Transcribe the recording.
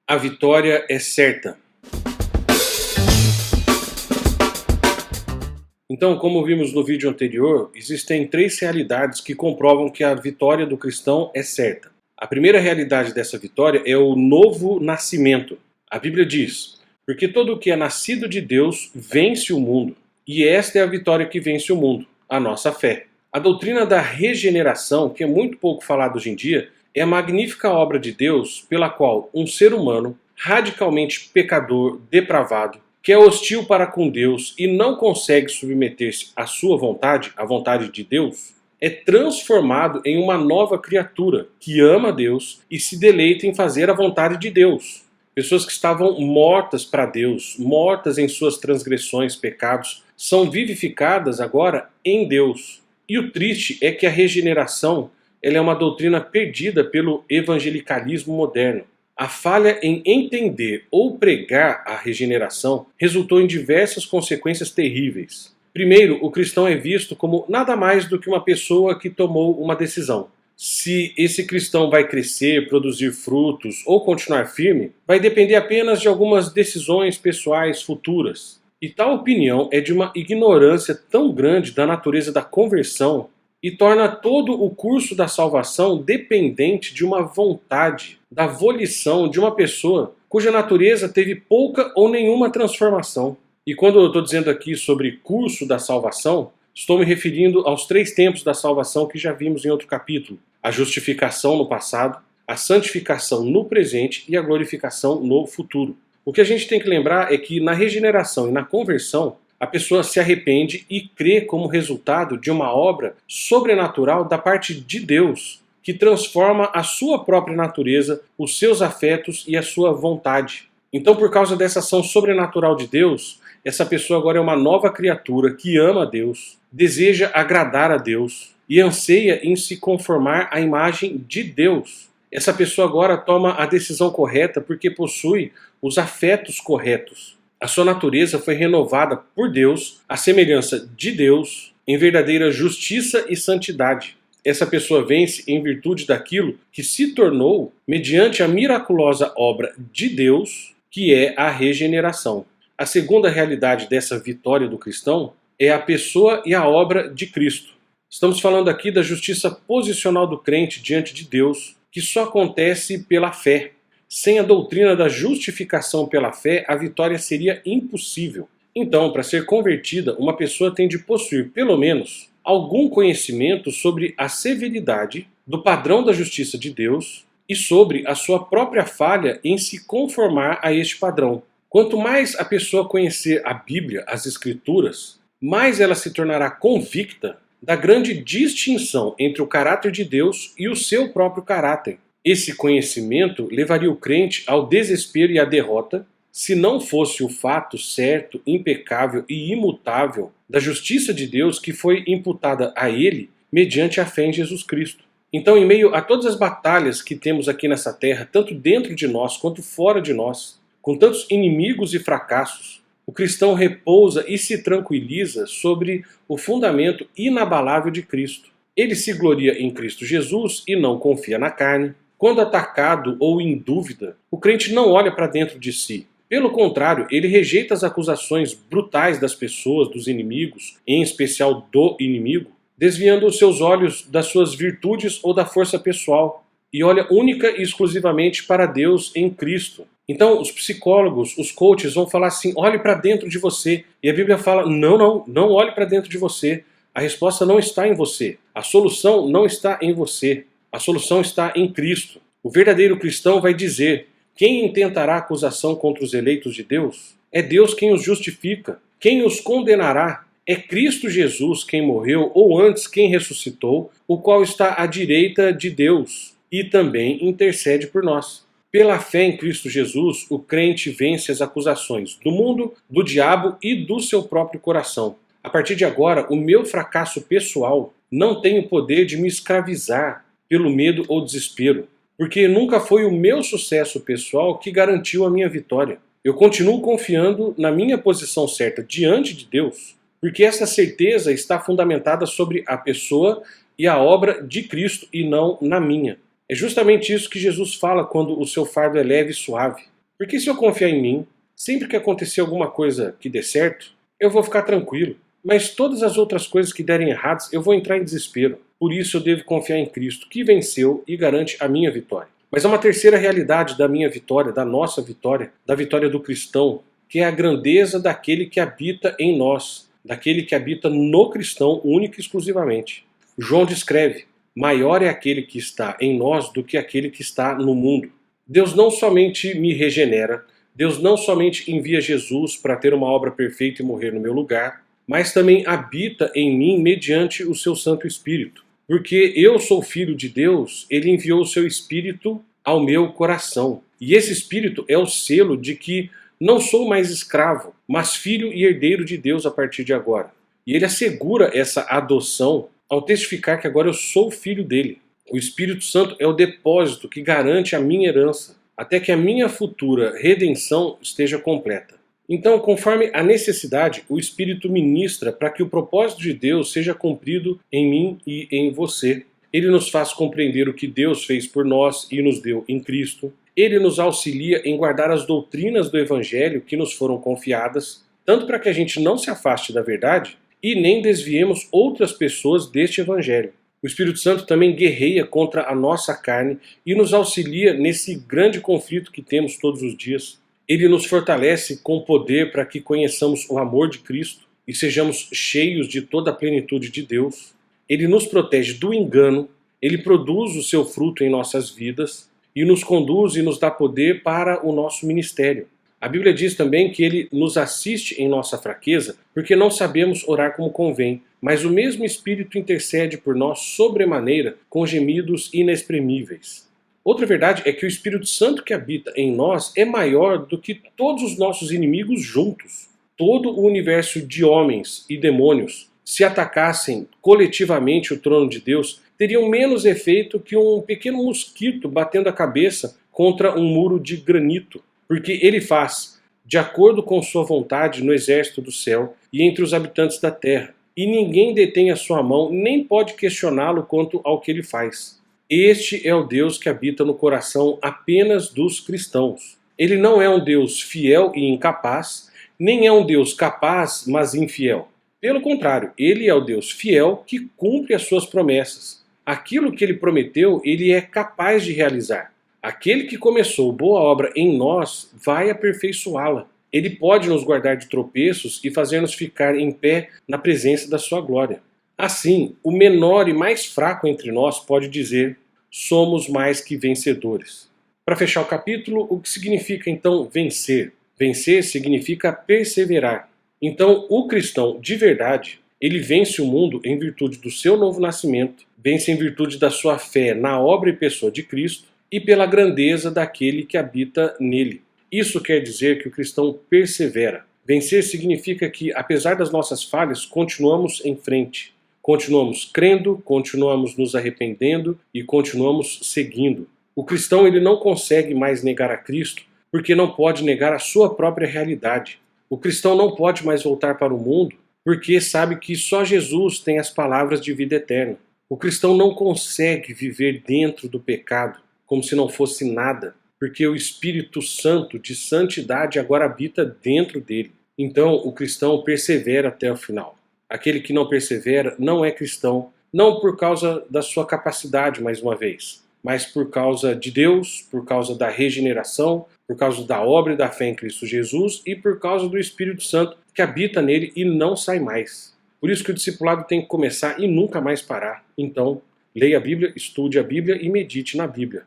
A vitória é certa. Então, como vimos no vídeo anterior, existem três realidades que comprovam que a vitória do cristão é certa. A primeira realidade dessa vitória é o novo nascimento. A Bíblia diz: porque todo o que é nascido de Deus vence o mundo. E esta é a vitória que vence o mundo, a nossa fé. A doutrina da regeneração, que é muito pouco falada hoje em dia, é a magnífica obra de Deus pela qual um ser humano, radicalmente pecador, depravado, que é hostil para com Deus e não consegue submeter-se à sua vontade, à vontade de Deus, é transformado em uma nova criatura que ama Deus e se deleita em fazer a vontade de Deus. Pessoas que estavam mortas para Deus, mortas em suas transgressões, pecados, são vivificadas agora em Deus. E o triste é que a regeneração ela é uma doutrina perdida pelo evangelicalismo moderno. A falha em entender ou pregar a regeneração resultou em diversas consequências terríveis. Primeiro, o cristão é visto como nada mais do que uma pessoa que tomou uma decisão. Se esse cristão vai crescer, produzir frutos ou continuar firme, vai depender apenas de algumas decisões pessoais futuras. E tal opinião é de uma ignorância tão grande da natureza da conversão e torna todo o curso da salvação dependente de uma vontade, da volição de uma pessoa cuja natureza teve pouca ou nenhuma transformação. E quando eu estou dizendo aqui sobre curso da salvação, estou me referindo aos três tempos da salvação que já vimos em outro capítulo: a justificação no passado, a santificação no presente e a glorificação no futuro. O que a gente tem que lembrar é que na regeneração e na conversão, a pessoa se arrepende e crê como resultado de uma obra sobrenatural da parte de Deus, que transforma a sua própria natureza, os seus afetos e a sua vontade. Então, por causa dessa ação sobrenatural de Deus, essa pessoa agora é uma nova criatura que ama a Deus, deseja agradar a Deus e anseia em se conformar à imagem de Deus. Essa pessoa agora toma a decisão correta porque possui os afetos corretos. A sua natureza foi renovada por Deus, à semelhança de Deus, em verdadeira justiça e santidade. Essa pessoa vence em virtude daquilo que se tornou mediante a miraculosa obra de Deus, que é a regeneração. A segunda realidade dessa vitória do cristão é a pessoa e a obra de Cristo. Estamos falando aqui da justiça posicional do crente diante de Deus, que só acontece pela fé. Sem a doutrina da justificação pela fé, a vitória seria impossível. Então, para ser convertida, uma pessoa tem de possuir, pelo menos, algum conhecimento sobre a severidade do padrão da justiça de Deus e sobre a sua própria falha em se conformar a este padrão. Quanto mais a pessoa conhecer a Bíblia, as Escrituras, mais ela se tornará convicta da grande distinção entre o caráter de Deus e o seu próprio caráter. Esse conhecimento levaria o crente ao desespero e à derrota se não fosse o fato certo, impecável e imutável da justiça de Deus que foi imputada a ele mediante a fé em Jesus Cristo. Então, em meio a todas as batalhas que temos aqui nessa terra, tanto dentro de nós quanto fora de nós, com tantos inimigos e fracassos, o cristão repousa e se tranquiliza sobre o fundamento inabalável de Cristo. Ele se gloria em Cristo Jesus e não confia na carne. Quando atacado ou em dúvida, o crente não olha para dentro de si. Pelo contrário, ele rejeita as acusações brutais das pessoas, dos inimigos, em especial do inimigo, desviando os seus olhos das suas virtudes ou da força pessoal, e olha única e exclusivamente para Deus em Cristo. Então, os psicólogos, os coaches vão falar assim: olhe para dentro de você. E a Bíblia fala: não olhe para dentro de você. A resposta não está em você. A solução não está em você. A solução está em Cristo. O verdadeiro cristão vai dizer: quem intentará acusação contra os eleitos de Deus? É Deus quem os justifica. Quem os condenará? É Cristo Jesus quem morreu, ou antes quem ressuscitou, o qual está à direita de Deus e também intercede por nós. Pela fé em Cristo Jesus, o crente vence as acusações do mundo, do diabo e do seu próprio coração. A partir de agora, o meu fracasso pessoal não tem o poder de me escravizar pelo medo ou desespero, porque nunca foi o meu sucesso pessoal que garantiu a minha vitória. Eu continuo confiando na minha posição certa diante de Deus, porque essa certeza está fundamentada sobre a pessoa e a obra de Cristo e não na minha. É justamente isso que Jesus fala quando o seu fardo é leve e suave. Porque se eu confiar em mim, sempre que acontecer alguma coisa que dê certo, eu vou ficar tranquilo. Mas todas as outras coisas que derem erradas, eu vou entrar em desespero. Por isso eu devo confiar em Cristo, que venceu e garante a minha vitória. Mas há uma terceira realidade da minha vitória, da nossa vitória, da vitória do cristão, que é a grandeza daquele que habita em nós, daquele que habita no cristão único e exclusivamente. João descreve: maior é aquele que está em nós do que aquele que está no mundo. Deus não somente me regenera, Deus não somente envia Jesus para ter uma obra perfeita e morrer no meu lugar, mas também habita em mim mediante o seu Santo Espírito. Porque eu sou filho de Deus, ele enviou o seu Espírito ao meu coração. E esse Espírito é o selo de que não sou mais escravo, mas filho e herdeiro de Deus a partir de agora. E ele assegura essa adoção ao testificar que agora eu sou filho dele. O Espírito Santo é o depósito que garante a minha herança, até que a minha futura redenção esteja completa. Então, conforme a necessidade, o Espírito ministra para que o propósito de Deus seja cumprido em mim e em você. Ele nos faz compreender o que Deus fez por nós e nos deu em Cristo. Ele nos auxilia em guardar as doutrinas do Evangelho que nos foram confiadas, tanto para que a gente não se afaste da verdade e nem desviemos outras pessoas deste Evangelho. O Espírito Santo também guerreia contra a nossa carne e nos auxilia nesse grande conflito que temos todos os dias. Ele nos fortalece com poder para que conheçamos o amor de Cristo e sejamos cheios de toda a plenitude de Deus. Ele nos protege do engano, ele produz o seu fruto em nossas vidas e nos conduz e nos dá poder para o nosso ministério. A Bíblia diz também que ele nos assiste em nossa fraqueza, porque não sabemos orar como convém, mas o mesmo Espírito intercede por nós sobremaneira com gemidos inexprimíveis. Outra verdade é que o Espírito Santo que habita em nós é maior do que todos os nossos inimigos juntos. Todo o universo de homens e demônios, se atacassem coletivamente o trono de Deus, teriam menos efeito que um pequeno mosquito batendo a cabeça contra um muro de granito, porque ele faz de acordo com sua vontade no exército do céu e entre os habitantes da terra, e ninguém detém a sua mão nem pode questioná-lo quanto ao que ele faz. Este é o Deus que habita no coração apenas dos cristãos. Ele não é um Deus fiel e incapaz, nem é um Deus capaz, mas infiel. Pelo contrário, ele é o Deus fiel que cumpre as suas promessas. Aquilo que ele prometeu, ele é capaz de realizar. Aquele que começou boa obra em nós vai aperfeiçoá-la. Ele pode nos guardar de tropeços e fazer-nos ficar em pé na presença da sua glória. Assim, o menor e mais fraco entre nós pode dizer: somos mais que vencedores. Para fechar o capítulo, o que significa então vencer? Vencer significa perseverar. Então, o cristão de verdade, ele vence o mundo em virtude do seu novo nascimento, vence em virtude da sua fé na obra e pessoa de Cristo e pela grandeza daquele que habita nele. Isso quer dizer que o cristão persevera. Vencer significa que, apesar das nossas falhas, continuamos em frente. Continuamos crendo, continuamos nos arrependendo e continuamos seguindo. O cristão ele não consegue mais negar a Cristo porque não pode negar a sua própria realidade. O cristão não pode mais voltar para o mundo porque sabe que só Jesus tem as palavras de vida eterna. O cristão não consegue viver dentro do pecado como se não fosse nada, porque o Espírito Santo de santidade agora habita dentro dele. Então o cristão persevera até o final. Aquele que não persevera não é cristão, não por causa da sua capacidade, mais uma vez, mas por causa de Deus, por causa da regeneração, por causa da obra e da fé em Cristo Jesus e por causa do Espírito Santo que habita nele e não sai mais. Por isso que o discipulado tem que começar e nunca mais parar. Então, leia a Bíblia, estude a Bíblia e medite na Bíblia.